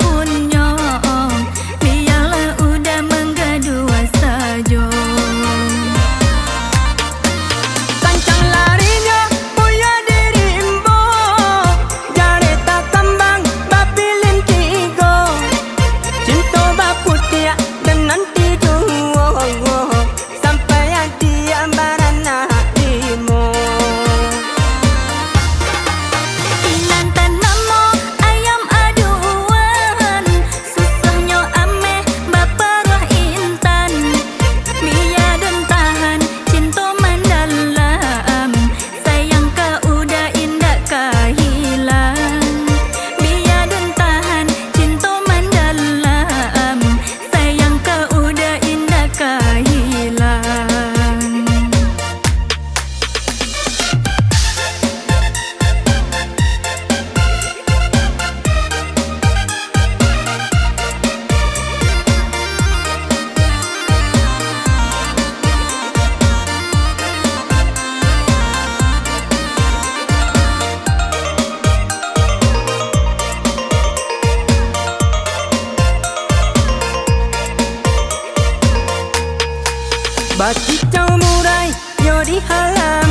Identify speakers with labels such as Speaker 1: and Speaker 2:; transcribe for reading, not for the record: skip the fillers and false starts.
Speaker 1: punyo, biarlah udah menggadua saja.
Speaker 2: Kancang larinya buaya dirimbo, jareta kambang bapilin tigo, cinta baputia dengan tidur sampai dia barana limo.
Speaker 1: Inan tanamo ayam aduan, susahnya ameh baparah intan. Biar dan tahan cinta mendalam, sayang kau udah indah kehilang. Biar dan tahan cinta mendalam, sayang kau udah indah kehilang.
Speaker 2: Bacicau murai yo di halaman